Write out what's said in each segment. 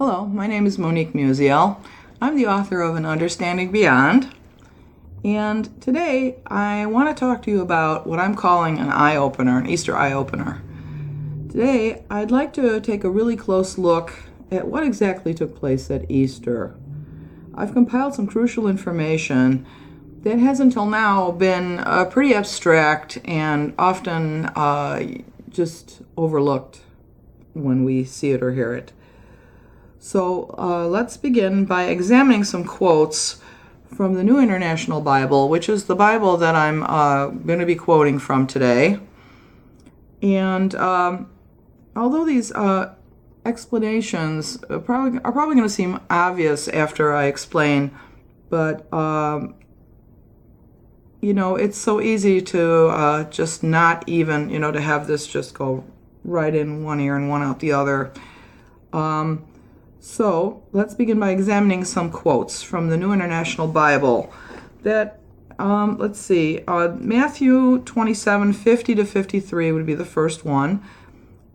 Hello, my name is Monique Musiel. I'm the author of An Understanding Beyond. And today I want to talk to you about what I'm calling an eye-opener, an Easter eye-opener. Today I'd like to take a really close look at what exactly took place at Easter. I've compiled some crucial information that has until now been pretty abstract and often just overlooked when we see it or hear it. So let's begin by examining some quotes from the New International Bible, which is the Bible that I'm going to be quoting from today. And although these explanations are probably going to seem obvious after I explain, but it's so easy to just not even, to have this just go right in one ear and one out the other. So let's begin by examining some quotes from the New International Bible that, let's see, Matthew 27:50-53 would be the first one.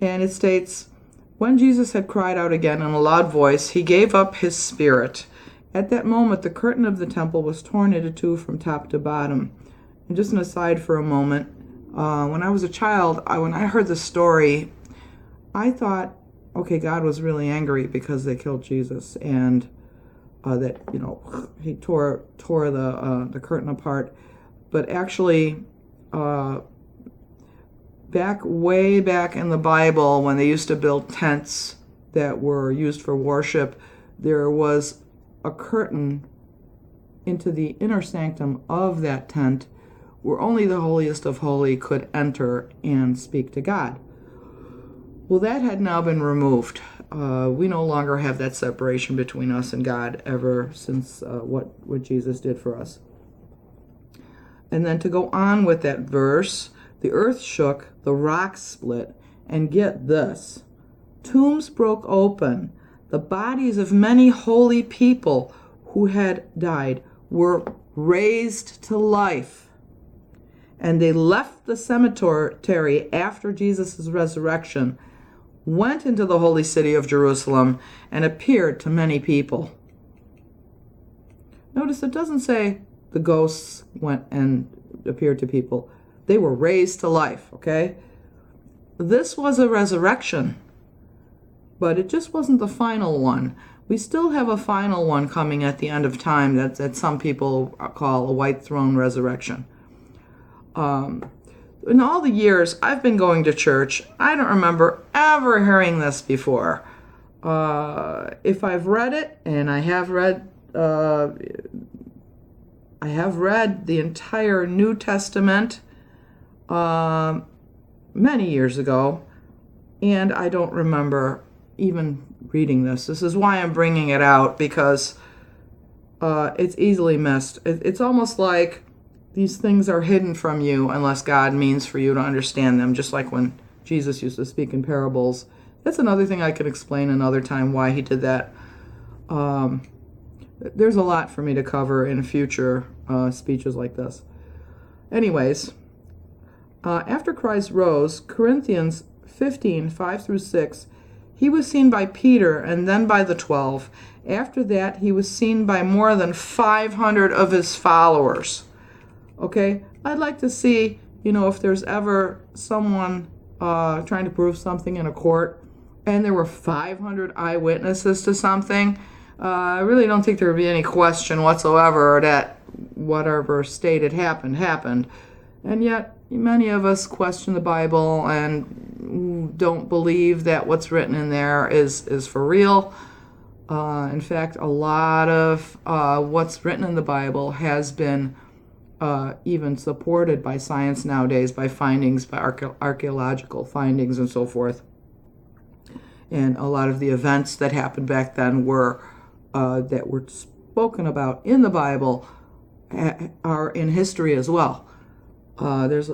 And it states, "When Jesus had cried out again in a loud voice, he gave up his spirit. At that moment, the curtain of the temple was torn into two from top to bottom." And just an aside for a moment, when I was a child, when I heard the story, I thought, okay, God was really angry because they killed Jesus, and that he tore the curtain apart. But actually, way back in the Bible, when they used to build tents that were used for worship, there was a curtain into the inner sanctum of that tent, where only the holiest of holy could enter and speak to God. Well, that had now been removed. We no longer have that separation between us and God ever since what Jesus did for us. And then to go on with that verse, the earth shook, the rocks split, and get this, tombs broke open. The bodies of many holy people who had died were raised to life. And they left the cemetery after Jesus' resurrection, went into the holy city of Jerusalem, and appeared to many people. Notice it doesn't say the ghosts went and appeared to people. They were raised to life, okay? This was a resurrection, but it just wasn't the final one. We still have a final one coming at the end of time that some people call a white throne resurrection. In all the years I've been going to church, I don't remember ever hearing this before. If I've read it, and I have read the entire New Testament many years ago, and I don't remember even reading this. This is why I'm bringing it out, because it's easily missed. It's almost like these things are hidden from you unless God means for you to understand them, just like when Jesus used to speak in parables. That's another thing I could explain another time why he did that. There's a lot for me to cover in future speeches like this. Anyways, after Christ rose, Corinthians 15:5-6, he was seen by Peter and then by the 12. After that, he was seen by more than 500 of his followers. Okay, I'd like to see, if there's ever someone trying to prove something in a court and there were 500 eyewitnesses to something, I really don't think there would be any question whatsoever that whatever stated happened. And yet, many of us question the Bible and don't believe that what's written in there is for real. In fact, a lot of what's written in the Bible has been even supported by science nowadays, by findings, by archaeological findings and so forth. And a lot of the events that happened back then that were spoken about in the Bible are in history as well. There's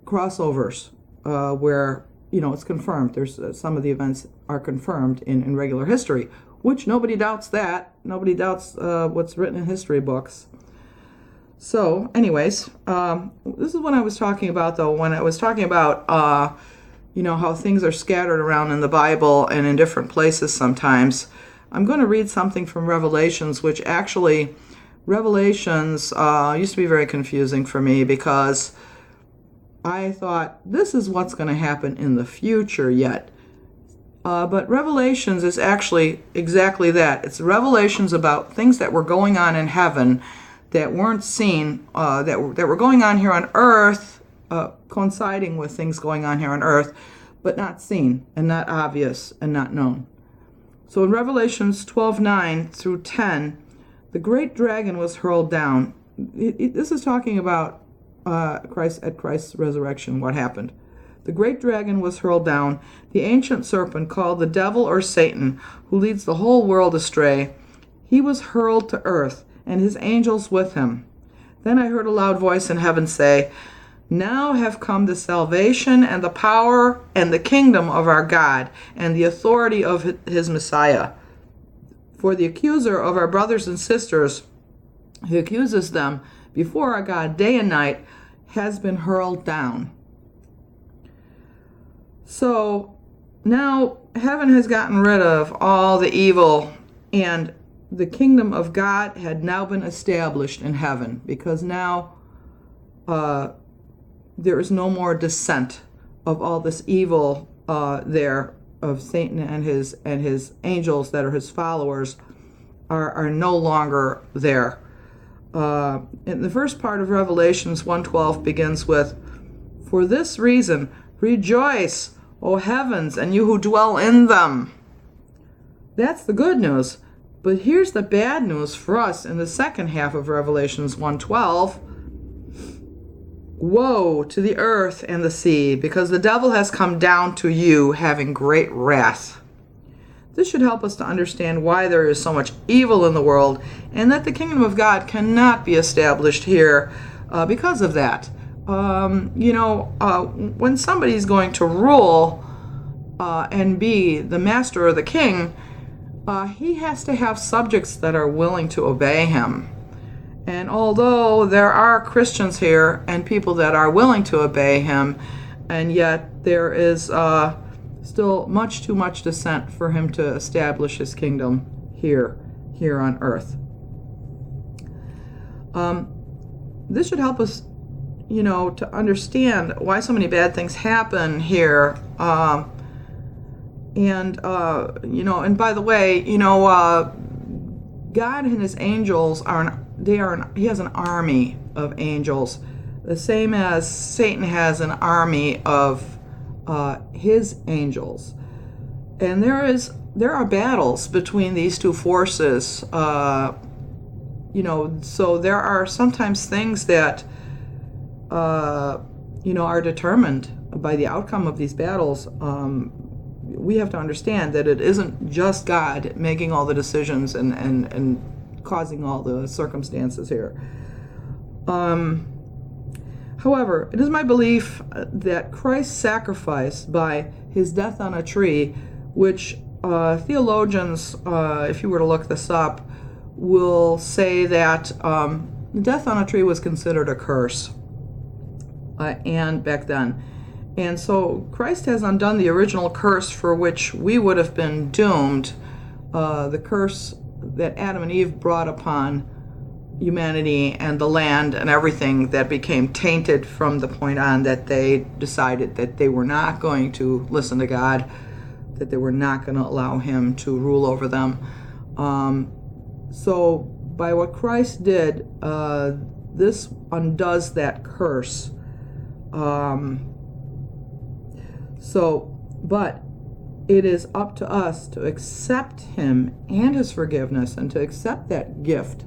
crossovers where, it's confirmed. There's some of the events are confirmed in regular history, which nobody doubts that. Nobody doubts what's written in history books. So, anyways, this is what I was talking about, though, when I was talking about, how things are scattered around in the Bible and in different places sometimes. I'm going to read something from Revelations, which actually, Revelations used to be very confusing for me because I thought this is what's going to happen in the future yet. But Revelations is actually exactly that. It's revelations about things that were going on in heaven that weren't seen, that were going on here on earth, coinciding with things going on here on earth, but not seen and not obvious and not known. So in Revelations 12:9 through 10, the great dragon was hurled down. This is talking about Christ's resurrection, what happened. The great dragon was hurled down, the ancient serpent called the devil or Satan, who leads the whole world astray. He was hurled to earth, and his angels with him. Then I heard a loud voice in heaven say, "Now have come the salvation and the power and the kingdom of our God and the authority of his Messiah. For the accuser of our brothers and sisters, who accuses them before our God day and night, has been hurled down." So now heaven has gotten rid of all the evil, and the kingdom of God had now been established in heaven, because now there is no more descent of all this evil there of Satan and his angels that are his followers are no longer there. In the first part of Revelations 1:12 begins with, "For this reason rejoice, O heavens, and you who dwell in them." That's the good news. But here's the bad news for us in the second half of Revelations 1:12. "Woe to the earth and the sea, because the devil has come down to you, having great wrath." This should help us to understand why there is so much evil in the world, and that the kingdom of God cannot be established here because of that. When somebody's going to rule and be the master or the king, he has to have subjects that are willing to obey him. And although there are Christians here and people that are willing to obey him, and yet there is still much too much dissent for him to establish his kingdom here on earth. This should help us to understand why so many bad things happen here. And by the way, God and his angels he has an army of angels, the same as Satan has an army of his angels. And there are battles between these two forces. So there are sometimes things that are determined by the outcome of these battles. We have to understand that it isn't just God making all the decisions and causing all the circumstances here. However, it is my belief that Christ's sacrifice by his death on a tree, which theologians, if you were to look this up, will say that death on a tree was considered a curse, and back then. And so Christ has undone the original curse for which we would have been doomed, the curse that Adam and Eve brought upon humanity and the land and everything that became tainted from the point on that they decided that they were not going to listen to God, that they were not going to allow him to rule over them. So by what Christ did, this undoes that curse. But it is up to us to accept him and his forgiveness, and to accept that gift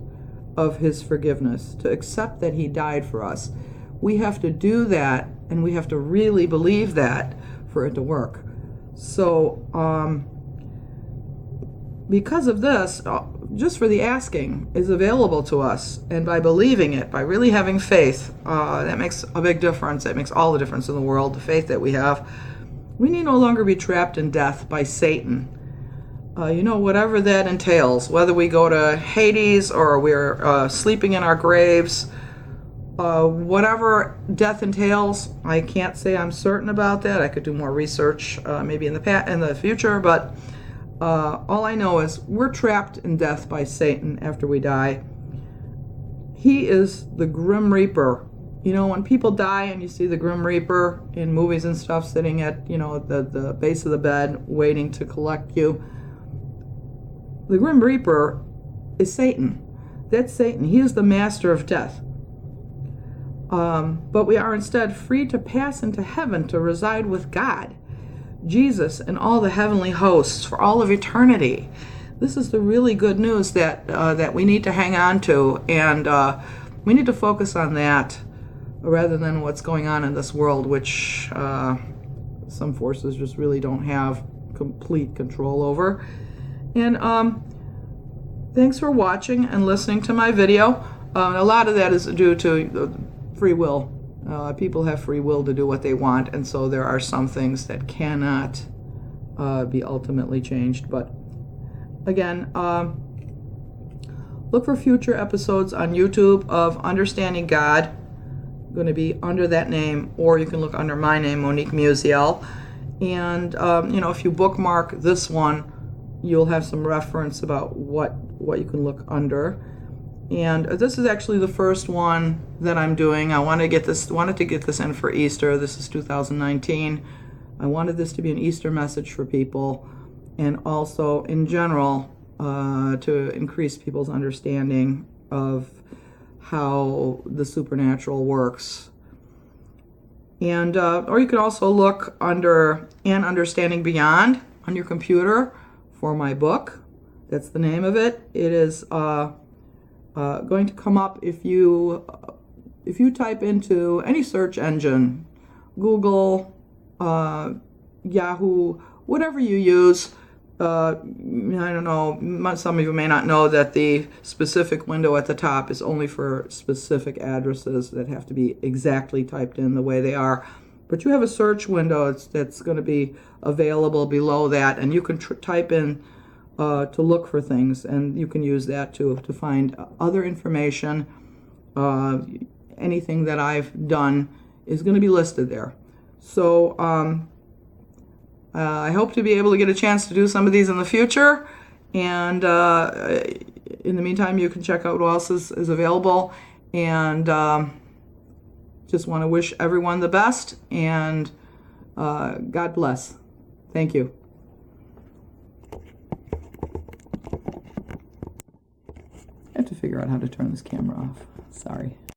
of his forgiveness, to accept that he died for us. We have to do that, and we have to really believe that for it to work. So because of this, just for the asking is available to us, and by believing it, by really having faith, that makes a big difference. That makes all the difference in the world, the faith that we have. We need no longer be trapped in death by Satan. Whatever that entails, whether we go to Hades or we're sleeping in our graves, whatever death entails, I can't say I'm certain about that. I could do more research maybe in the future, but All I know is we're trapped in death by Satan after we die. He is the Grim Reaper. You know, when people die and you see the Grim Reaper in movies and stuff sitting at, you know, the base of the bed waiting to collect you, the Grim Reaper is Satan. That's Satan. He is the master of death. But we are instead free to pass into heaven to reside with God, Jesus, and all the heavenly hosts for all of eternity. This is the really good news that we need to hang on to, and we need to focus on that rather than what's going on in this world, which some forces just really don't have complete control over. And thanks for watching and listening to my video. A lot of that is due to free will. People have free will to do what they want, and so there are some things that cannot be ultimately changed. But again, look for future episodes on YouTube of Understanding God. Going to be under that name, or you can look under my name, Monique Musiel. And you know, if you bookmark this one, you'll have some reference about what you can look under. And this is actually the first one that I'm doing. I wanted to get this in for Easter. This is 2019. I wanted this to be an Easter message for people, and also in general to increase people's understanding of how the supernatural works. And or you can also look under "And Understanding Beyond" on your computer for my book. That's the name of it. It is going to come up if you type into any search engine, Google, Yahoo, whatever you use. I don't know, some of you may not know that the specific window at the top is only for specific addresses that have to be exactly typed in the way they are. But you have a search window that's going to be available below that, and you can type in to look for things, and you can use that to find other information. Anything that I've done is going to be listed there. So I hope to be able to get a chance to do some of these in the future, and in the meantime you can check out what else is available, and just want to wish everyone the best, and God bless. Thank you. I have to figure out how to turn this camera off. Sorry.